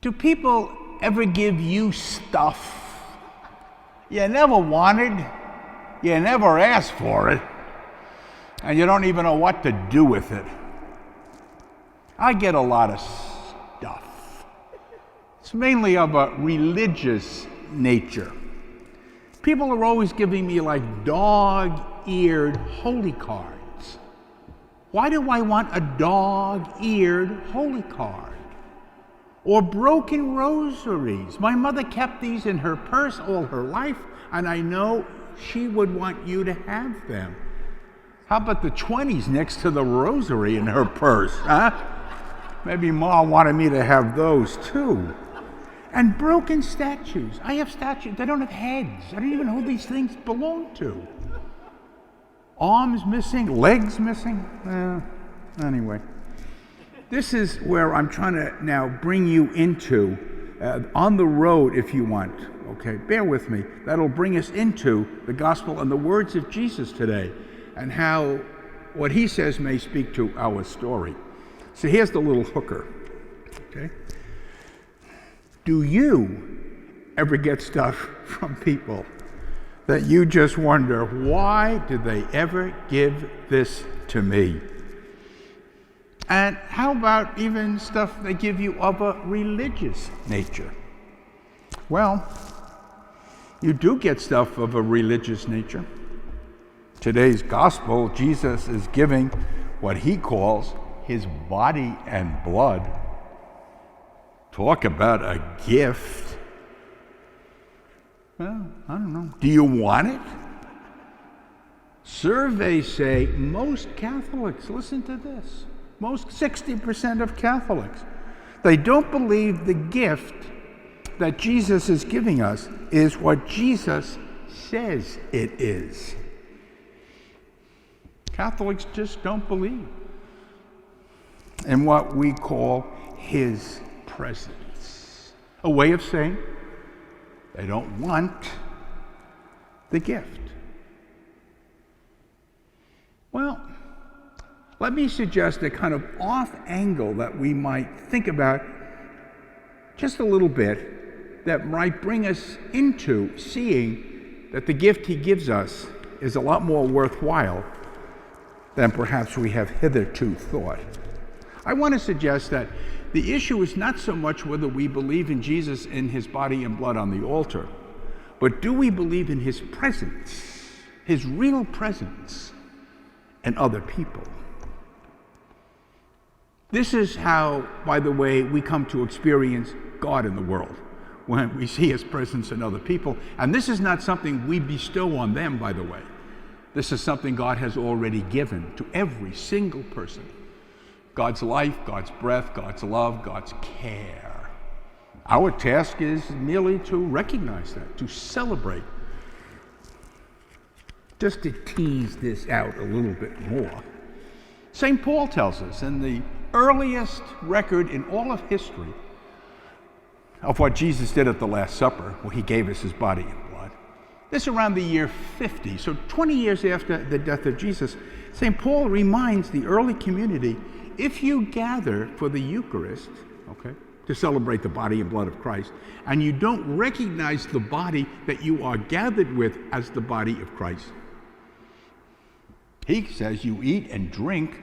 Do people ever give you stuff you never wanted, you never asked for it, and you don't even know what to do with it? I get a lot of stuff. It's mainly of a religious nature. People are always giving me like dog-eared holy cards. Why do I want a dog-eared holy card? Or broken rosaries. My mother kept these in her purse all her life, and I know she would want you to have them. How about the 20s next to the rosary in her purse, huh? Maybe Ma wanted me to have those too. And broken statues. I have statues, they don't have heads. I don't even know who these things belong to. Arms missing, legs missing. Anyway. This is where I'm trying to now bring you into, on the road if you want, okay? Bear with me. That'll bring us into the gospel and the words of Jesus today and how what he says may speak to our story. So here's the little hooker, okay? Do you ever get stuff from people that you just wonder, why did they ever give this to me? And how about even stuff they give you of a religious nature? Well, you do get stuff of a religious nature. Today's gospel, Jesus is giving what he calls his body and blood. Talk about a gift. Well, I don't know. Do you want it? Surveys say most Catholics, listen to this, most 60% of Catholics, they don't believe the gift that Jesus is giving us is what Jesus says it is. Catholics just don't believe in what we call his presence. A way of saying they don't want the gift. Well, let me suggest a kind of off angle that we might think about just a little bit that might bring us into seeing that the gift he gives us is a lot more worthwhile than perhaps we have hitherto thought. I want to suggest that the issue is not so much whether we believe in Jesus in his body and blood on the altar, but do we believe in his presence, his real presence in other people? This is how, by the way, we come to experience God in the world, when we see his presence in other people. And this is not something we bestow on them, by the way. This is something God has already given to every single person. God's life, God's breath, God's love, God's care. Our task is merely to recognize that, to celebrate. Just to tease this out a little bit more, St. Paul tells us in the earliest record in all of history of what Jesus did at the Last Supper, where he gave us his body and blood. This around the year 50, so 20 years after the death of Jesus, St. Paul reminds the early community, if you gather for the Eucharist, okay, to celebrate the body and blood of Christ, and you don't recognize the body that you are gathered with as the body of Christ, he says you eat and drink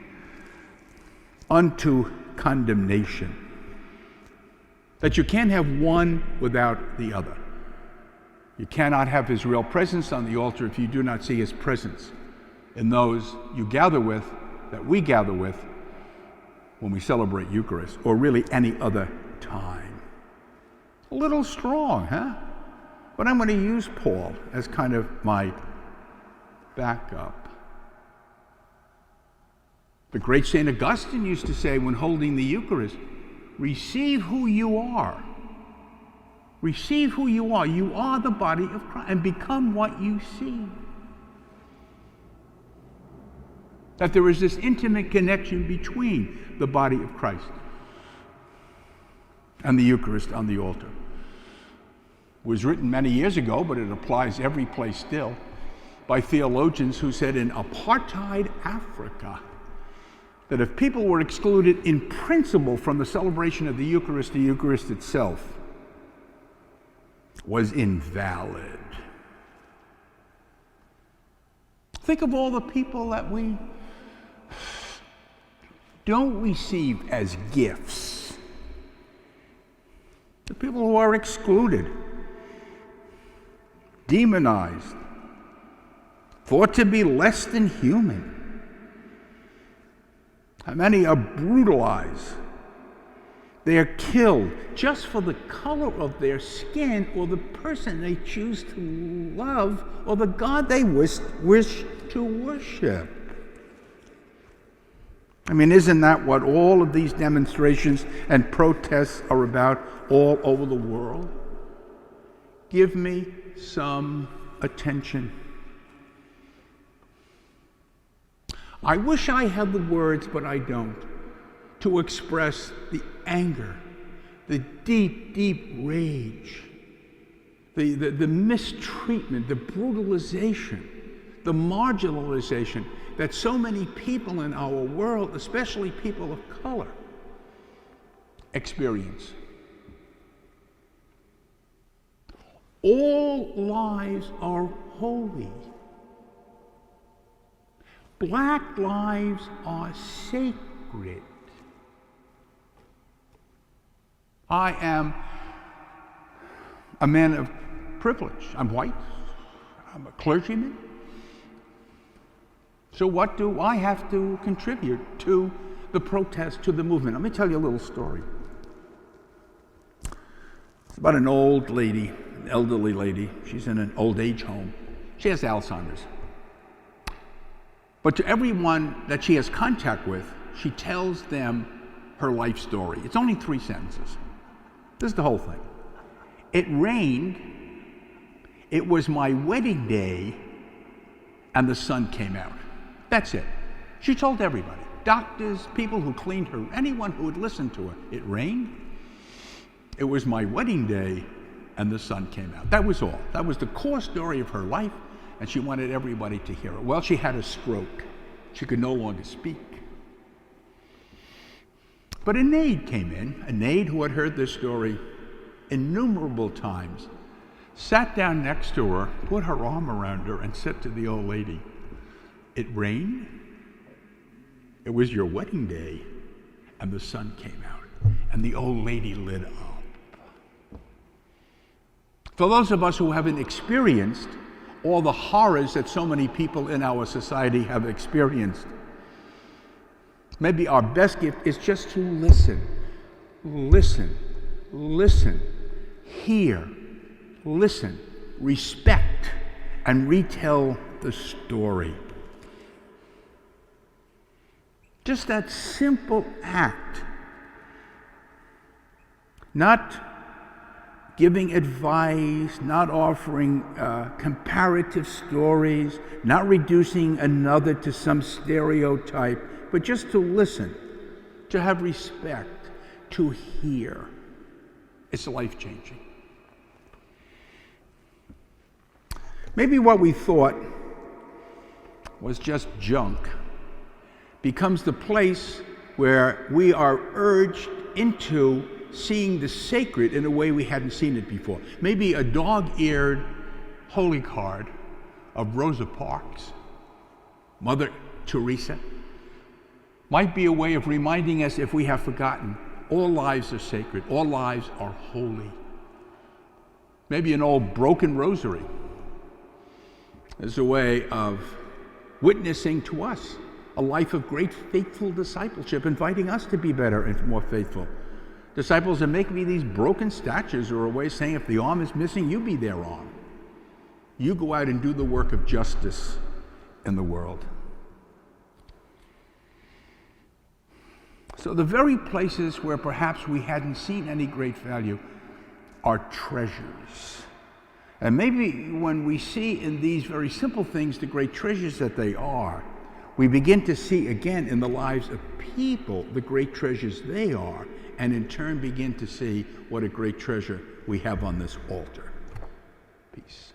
unto condemnation. That you can't have one without the other. You cannot have his real presence on the altar if you do not see his presence in those you gather with, that we gather with, when we celebrate Eucharist, or really any other time. A little strong, huh? But I'm going to use Paul as kind of my backup. The great St. Augustine used to say when holding the Eucharist, receive who you are. Receive who you are. You are the body of Christ, and become what you see. That there is this intimate connection between the body of Christ and the Eucharist on the altar. It was written many years ago, but it applies every place still, by theologians who said in apartheid Africa, that if people were excluded in principle from the celebration of the Eucharist itself was invalid. Think of all the people that we don't receive as gifts. The people who are excluded, demonized, thought to be less than human. How many are brutalized? They are killed just for the color of their skin or the person they choose to love or the God they wish to worship. I mean, isn't that what all of these demonstrations and protests are about all over the world? Give me some attention. I wish I had the words, but I don't, to express the anger, the deep, deep rage, the mistreatment, the brutalization, the marginalization that so many people in our world, especially people of color, experience. All lives are holy. Black lives are sacred. I am a man of privilege. I'm white. I'm a clergyman. So what do I have to contribute to the protest, to the movement? Let me tell you a little story. It's about an old lady, an elderly lady. She's in an old age home. She has Alzheimer's. But to everyone that she has contact with, she tells them her life story. It's only 3 sentences. This is the whole thing. It rained, it was my wedding day, and the sun came out. That's it. She told everybody, doctors, people who cleaned her, anyone who would listen to her. It rained, it was my wedding day, and the sun came out. That was all. That was the core story of her life, and she wanted everybody to hear it. Well, she had a stroke. She could no longer speak. But an aide came in, an aide who had heard this story innumerable times, sat down next to her, put her arm around her, and said to the old lady, "It rained, it was your wedding day, and the sun came out." And the old lady lit up. For those of us who haven't experienced all the horrors that so many people in our society have experienced, maybe our best gift is just to listen, hear, listen, respect, and retell the story. Just that simple act. Not giving advice, not offering comparative stories, not reducing another to some stereotype, but just to listen, to have respect, to hear. It's life-changing. Maybe what we thought was just junk becomes the place where we are urged into seeing the sacred in a way we hadn't seen it before. Maybe a dog-eared holy card of Rosa Parks, Mother Teresa, might be a way of reminding us, if we have forgotten, all lives are sacred, all lives are holy. Maybe an old broken rosary is a way of witnessing to us a life of great faithful discipleship, inviting us to be better and more faithful. Disciples that make me these broken statues are a way of saying, if the arm is missing, you be their arm. You go out and do the work of justice in the world. So the very places where perhaps we hadn't seen any great value are treasures. And maybe when we see in these very simple things the great treasures that they are, we begin to see again in the lives of people the great treasures they are, and in turn begin to see what a great treasure we have on this altar. Peace.